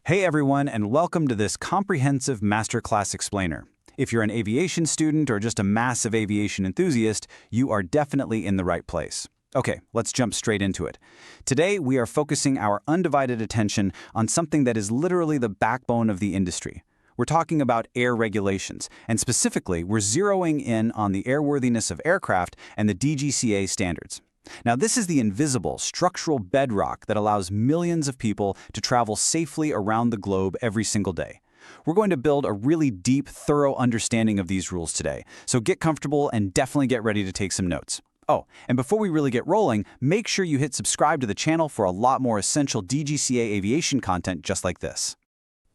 Hey everyone, and welcome to this comprehensive masterclass explainer. If you're an aviation student or just a massive aviation enthusiast, you are definitely in the right place. Okay, let's jump straight into it. Today, we are focusing our undivided attention on something that is literally the backbone of the industry. We're talking about air regulations, and specifically, we're zeroing in on the airworthiness of aircraft and the DGCA standards. Now, this is the invisible, structural bedrock that allows millions of people to travel safely around the globe every single day. We're going to build a really deep, thorough understanding of these rules today, so get comfortable and definitely get ready to take some notes. Oh, and before we really get rolling, make sure you hit subscribe to the channel for a lot more essential DGCA aviation content just like this.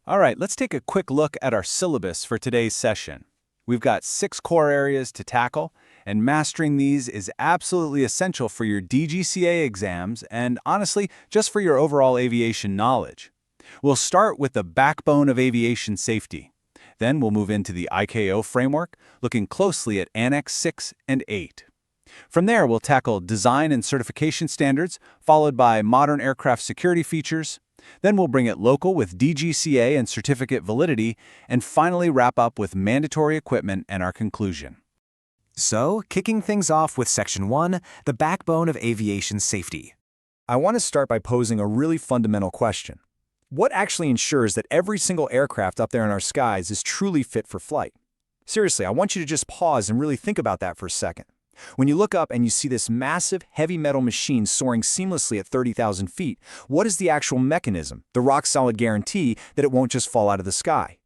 All right, let's take a quick look at our syllabus for today's session. We've got 6 core areas to tackle, and mastering these is absolutely essential for your DGCA exams and, honestly, just for your overall aviation knowledge. We'll start with the backbone of aviation safety. Then we'll move into the ICAO framework, looking closely at Annex 6 and 8. From there, we'll tackle design and certification standards, followed by modern aircraft security features. Then we'll bring it local with DGCA and certificate validity, and finally wrap up with mandatory equipment and our conclusion. So, kicking things off with Section 1, the backbone of aviation safety. I want to start by posing a really fundamental question. What actually ensures that every single aircraft up there in our skies is truly fit for flight? Seriously, I want you to just pause and really think about that for a second. When you look up and you see this massive, heavy metal machine soaring seamlessly at 30,000 feet, what is the actual mechanism, the rock-solid guarantee that it won't just fall out of the sky?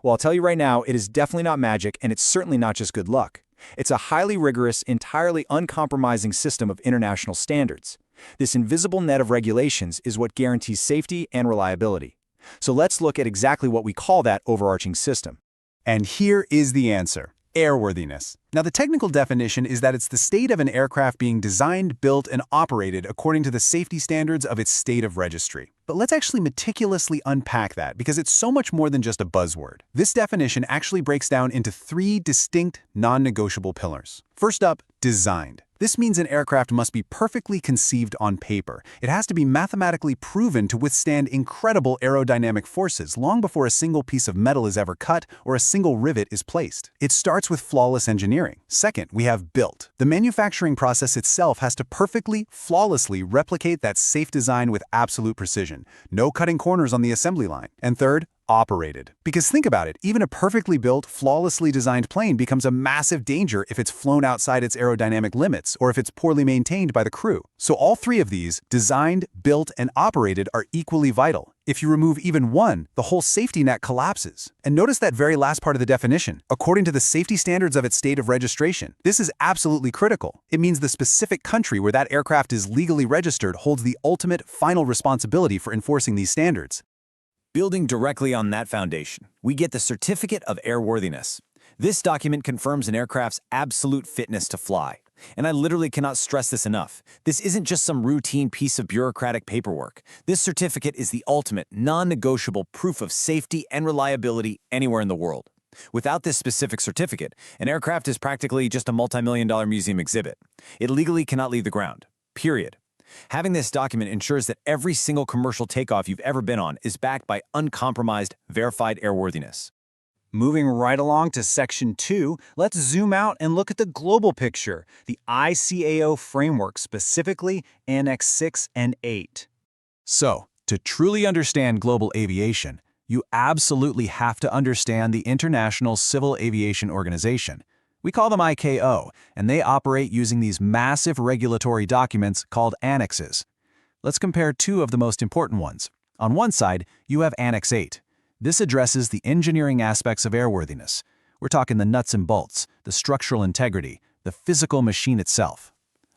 Well, I'll tell you right now, it is definitely not magic, and it's certainly not just good luck. It's a highly rigorous, entirely uncompromising system of international standards. This invisible net of regulations is what guarantees safety and reliability. So let's look at exactly what we call that overarching system. And here is the answer. Airworthiness. Now, the technical definition is that it's the state of an aircraft being designed, built, and operated according to the safety standards of its state of registry. But let's actually meticulously unpack that because it's so much more than just a buzzword. This definition actually breaks down into 3 distinct, non-negotiable pillars. First up, designed. This means an aircraft must be perfectly conceived on paper. It has to be mathematically proven to withstand incredible aerodynamic forces long before a single piece of metal is ever cut or a single rivet is placed. It starts with flawless engineering. Second, we have built. The manufacturing process itself has to perfectly, flawlessly replicate that safe design with absolute precision. No cutting corners on the assembly line. And third, operated. Because think about it, even a perfectly built, flawlessly designed plane becomes a massive danger if it's flown outside its aerodynamic limits or if it's poorly maintained by the crew. So all 3 of these, designed, built, and operated, are equally vital. If you remove even one, the whole safety net collapses. And notice that very last part of the definition, according to the safety standards of its state of registration. This is absolutely critical. It means the specific country where that aircraft is legally registered holds the ultimate, final responsibility for enforcing these standards. Building directly on that foundation, we get the Certificate of Airworthiness. This document confirms an aircraft's absolute fitness to fly. And I literally cannot stress this enough. This isn't just some routine piece of bureaucratic paperwork. This certificate is the ultimate, non-negotiable proof of safety and reliability anywhere in the world. Without this specific certificate, an aircraft is practically just a multi-million-dollar museum exhibit. It legally cannot leave the ground. Period. Having this document ensures that every single commercial takeoff you've ever been on is backed by uncompromised, verified airworthiness. Moving right along to Section 2, let's zoom out and look at the global picture, the ICAO framework, specifically Annex 6 and 8. So, to truly understand global aviation, you absolutely have to understand the International Civil Aviation Organization. We call them ICAO, and they operate using these massive regulatory documents called annexes. Let's compare 2 of the most important ones. On one side, you have Annex 8. This addresses the engineering aspects of airworthiness. We're talking the nuts and bolts, the structural integrity, the physical machine itself.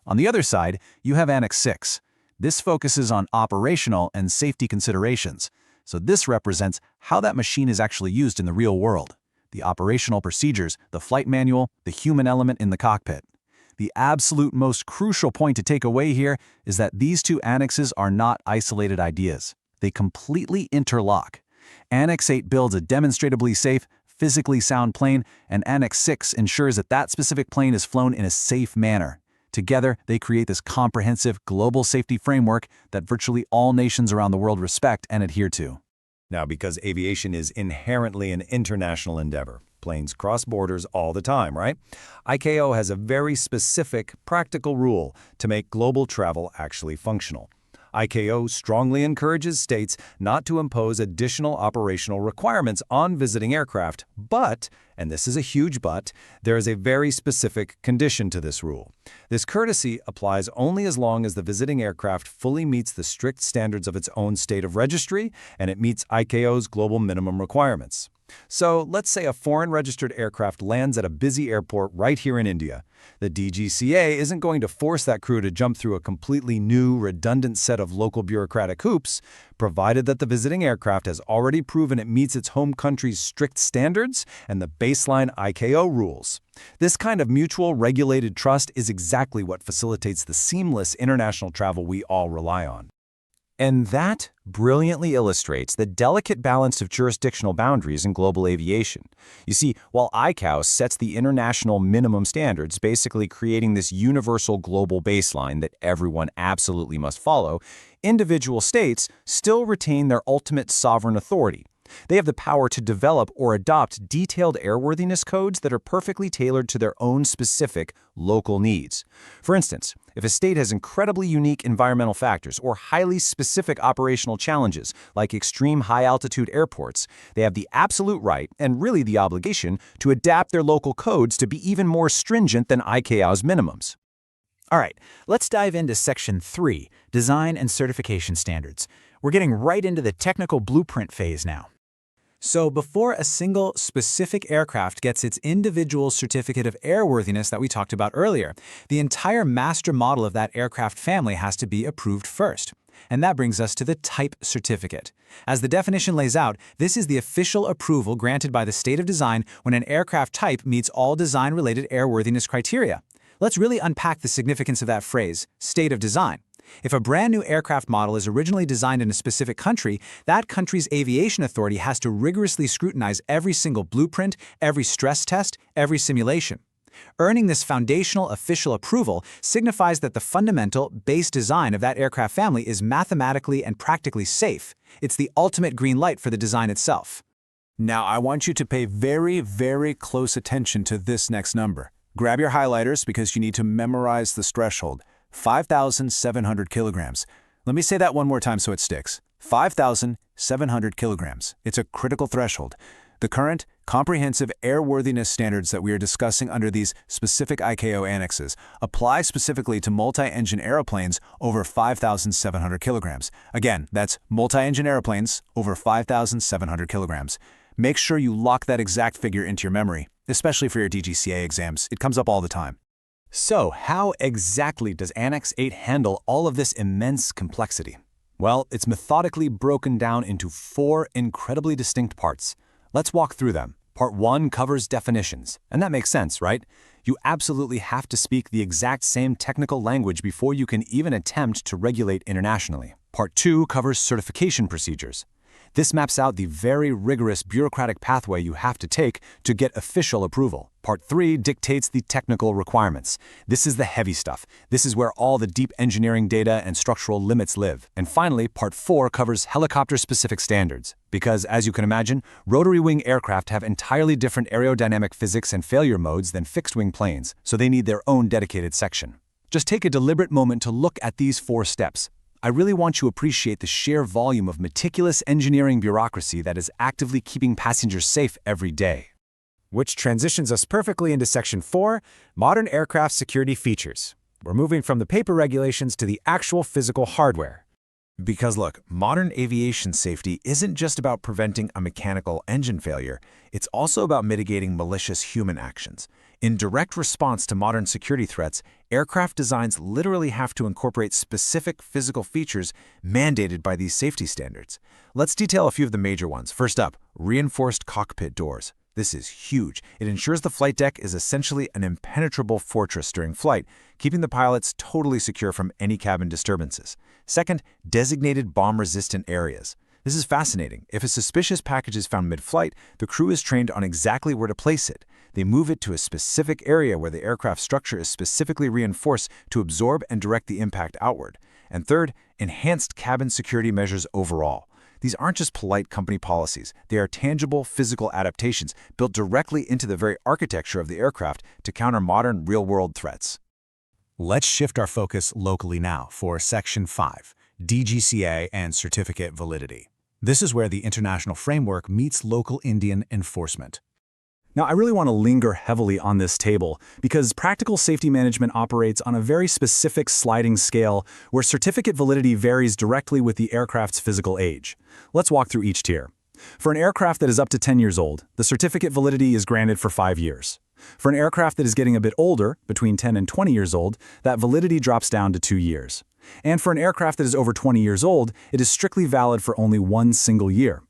On the other side, you have Annex 6. This focuses on operational and safety considerations. So this represents how that machine is actually used in the real world. The operational procedures, the flight manual, the human element in the cockpit. The absolute most crucial point to take away here is that these 2 annexes are not isolated ideas. They completely interlock. Annex 8 builds a demonstrably safe, physically sound plane, and Annex 6 ensures that that specific plane is flown in a safe manner. Together, they create this comprehensive global safety framework that virtually all nations around the world respect and adhere to. Now, because aviation is inherently an international endeavor, planes cross borders all the time, right? ICAO has a very specific, practical rule to make global travel actually functional. ICAO strongly encourages states not to impose additional operational requirements on visiting aircraft, but, and this is a huge but, there is a very specific condition to this rule. This courtesy applies only as long as the visiting aircraft fully meets the strict standards of its own state of registry and it meets ICAO's global minimum requirements. So let's say a foreign-registered aircraft lands at a busy airport right here in India. The DGCA isn't going to force that crew to jump through a completely new, redundant set of local bureaucratic hoops, provided that the visiting aircraft has already proven it meets its home country's strict standards and the baseline ICAO rules. This kind of mutual regulated trust is exactly what facilitates the seamless international travel we all rely on. And that brilliantly illustrates the delicate balance of jurisdictional boundaries in global aviation. You see, while ICAO sets the international minimum standards, basically creating this universal global baseline that everyone absolutely must follow, individual states still retain their ultimate sovereign authority. They have the power to develop or adopt detailed airworthiness codes that are perfectly tailored to their own specific local needs. For instance, if a state has incredibly unique environmental factors or highly specific operational challenges, like extreme high-altitude airports, they have the absolute right, and really the obligation, to adapt their local codes to be even more stringent than ICAO's minimums. All right, let's dive into Section 3, Design and Certification Standards. We're getting right into the technical blueprint phase now. So before a single specific aircraft gets its individual certificate of airworthiness that we talked about earlier, the entire master model of that aircraft family has to be approved first. And that brings us to the type certificate. As the definition lays out, this is the official approval granted by the state of design when an aircraft type meets all design-related airworthiness criteria. Let's really unpack the significance of that phrase, state of design. If a brand new aircraft model is originally designed in a specific country, that country's aviation authority has to rigorously scrutinize every single blueprint, every stress test, every simulation. Earning this foundational official approval signifies that the fundamental base design of that aircraft family is mathematically and practically safe. It's the ultimate green light for the design itself. Now, I want you to pay very, very close attention to this next number. Grab your highlighters because you need to memorize this threshold. 5,700 kilograms. Let me say that one more time so it sticks. 5,700 kilograms. It's a critical threshold. The current comprehensive airworthiness standards that we are discussing under these specific ICAO annexes apply specifically to multi-engine airplanes over 5,700 kilograms. Again, that's multi-engine airplanes over 5,700 kilograms. Make sure you lock that exact figure into your memory, especially for your DGCA exams. It comes up all the time. So, how exactly does Annex 8 handle all of this immense complexity? Well, it's methodically broken down into 4 incredibly distinct parts. Let's walk through them. Part 1 covers definitions, and that makes sense, right? You absolutely have to speak the exact same technical language before you can even attempt to regulate internationally. Part 2 covers certification procedures. This maps out the very rigorous bureaucratic pathway you have to take to get official approval. Part 3 dictates the technical requirements. This is the heavy stuff. This is where all the deep engineering data and structural limits live. And finally, Part 4 covers helicopter-specific standards. Because, as you can imagine, rotary-wing aircraft have entirely different aerodynamic physics and failure modes than fixed-wing planes, so they need their own dedicated section. Just take a deliberate moment to look at these 4 steps. I really want you to appreciate the sheer volume of meticulous engineering bureaucracy that is actively keeping passengers safe every day. Which transitions us perfectly into Section 4, Modern Aircraft Security Features. We're moving from the paper regulations to the actual physical hardware. Because look, modern aviation safety isn't just about preventing a mechanical engine failure, it's also about mitigating malicious human actions. In direct response to modern security threats, aircraft designs literally have to incorporate specific physical features mandated by these safety standards. Let's detail a few of the major ones. First up, reinforced cockpit doors. This is huge. It ensures the flight deck is essentially an impenetrable fortress during flight, keeping the pilots totally secure from any cabin disturbances. Second, designated bomb-resistant areas. This is fascinating. If a suspicious package is found mid-flight, the crew is trained on exactly where to place it. They move it to a specific area where the aircraft structure is specifically reinforced to absorb and direct the impact outward. And third, enhanced cabin security measures overall. These aren't just polite company policies. They are tangible physical adaptations built directly into the very architecture of the aircraft to counter modern real-world threats. Let's shift our focus locally now for Section 5, DGCA and Certificate Validity. This is where the international framework meets local Indian enforcement. Now, I really want to linger heavily on this table because practical safety management operates on a very specific sliding scale where certificate validity varies directly with the aircraft's physical age. Let's walk through each tier. For an aircraft that is up to 10 years old, the certificate validity is granted for 5 years. For an aircraft that is getting a bit older, between 10 and 20 years old, that validity drops down to 2 years. And for an aircraft that is over 20 years old, it is strictly valid for only 1 single year.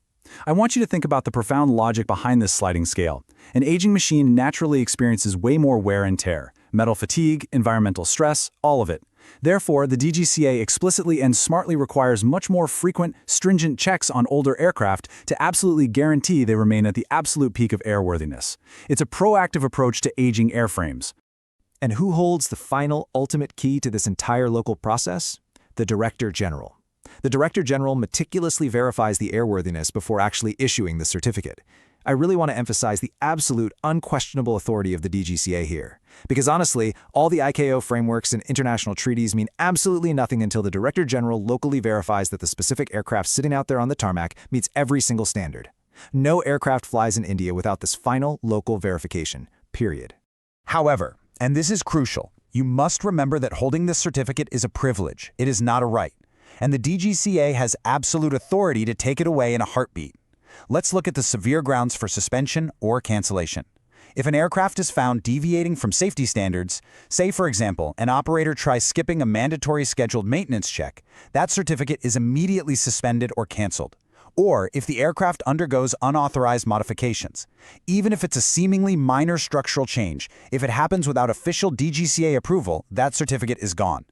I want you to think about the profound logic behind this sliding scale. An aging machine naturally experiences way more wear and tear, metal fatigue, environmental stress, all of it. Therefore, the DGCA explicitly and smartly requires much more frequent, stringent checks on older aircraft to absolutely guarantee they remain at the absolute peak of airworthiness. It's a proactive approach to aging airframes. And who holds the final, ultimate key to this entire local process? The Director General. The Director General meticulously verifies the airworthiness before actually issuing the certificate. I really want to emphasize the absolute, unquestionable authority of the DGCA here. Because honestly, all the ICAO frameworks and international treaties mean absolutely nothing until the Director General locally verifies that the specific aircraft sitting out there on the tarmac meets every single standard. No aircraft flies in India without this final local verification, period. However, and this is crucial, you must remember that holding this certificate is a privilege. It is not a right. And the DGCA has absolute authority to take it away in a heartbeat. Let's look at the severe grounds for suspension or cancellation. If an aircraft is found deviating from safety standards, say for example, an operator tries skipping a mandatory scheduled maintenance check, that certificate is immediately suspended or canceled. Or if the aircraft undergoes unauthorized modifications. Even if it's a seemingly minor structural change, if it happens without official DGCA approval, that certificate is gone.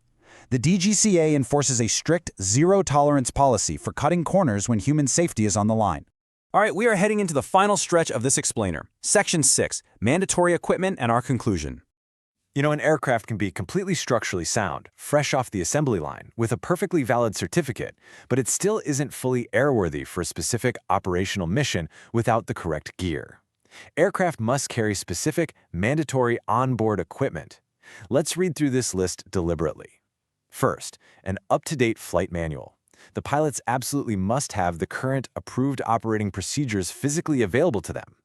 The DGCA enforces a strict zero-tolerance policy for cutting corners when human safety is on the line. All right, we are heading into the final stretch of this explainer. Section 6, mandatory equipment and our conclusion. You know, an aircraft can be completely structurally sound, fresh off the assembly line, with a perfectly valid certificate, but it still isn't fully airworthy for a specific operational mission without the correct gear. Aircraft must carry specific, mandatory onboard equipment. Let's read through this list deliberately. First, an up-to-date flight manual. The pilots absolutely must have the current approved operating procedures physically available to them.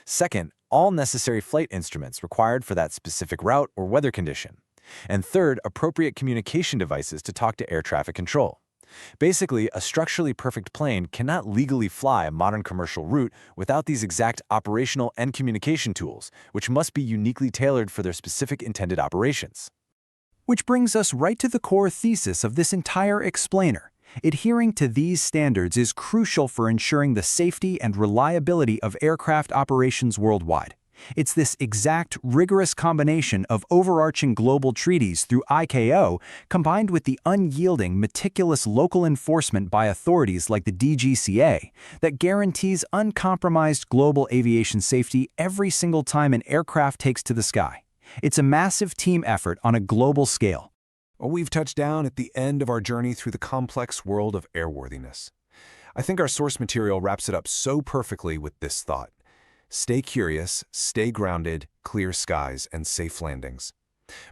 Second, all necessary flight instruments required for that specific route or weather condition. And third, appropriate communication devices to talk to air traffic control. Basically, a structurally perfect plane cannot legally fly a modern commercial route without these exact operational and communication tools, which must be uniquely tailored for their specific intended operations. Which brings us right to the core thesis of this entire explainer. Adhering to these standards is crucial for ensuring the safety and reliability of aircraft operations worldwide. It's this exact, rigorous combination of overarching global treaties through ICAO combined with the unyielding, meticulous local enforcement by authorities like the DGCA that guarantees uncompromised global aviation safety every single time an aircraft takes to the sky. It's a massive team effort on a global scale. Well, we've touched down at the end of our journey through the complex world of airworthiness. I think our source material wraps it up so perfectly with this thought. Stay curious, stay grounded, clear skies, and safe landings.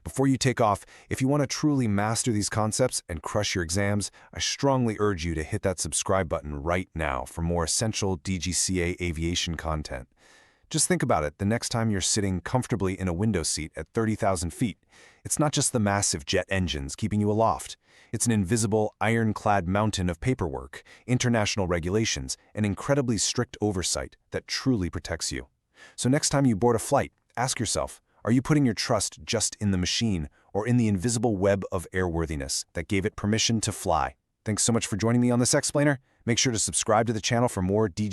Before you take off, if you want to truly master these concepts and crush your exams, I strongly urge you to hit that subscribe button right now for more essential DGCA aviation content. Just think about it the next time you're sitting comfortably in a window seat at 30,000 feet. It's not just the massive jet engines keeping you aloft. It's an invisible, ironclad mountain of paperwork, international regulations, and incredibly strict oversight that truly protects you. So next time you board a flight, ask yourself, are you putting your trust just in the machine or in the invisible web of airworthiness that gave it permission to fly? Thanks so much for joining me on this explainer. Make sure to subscribe to the channel for more DGCA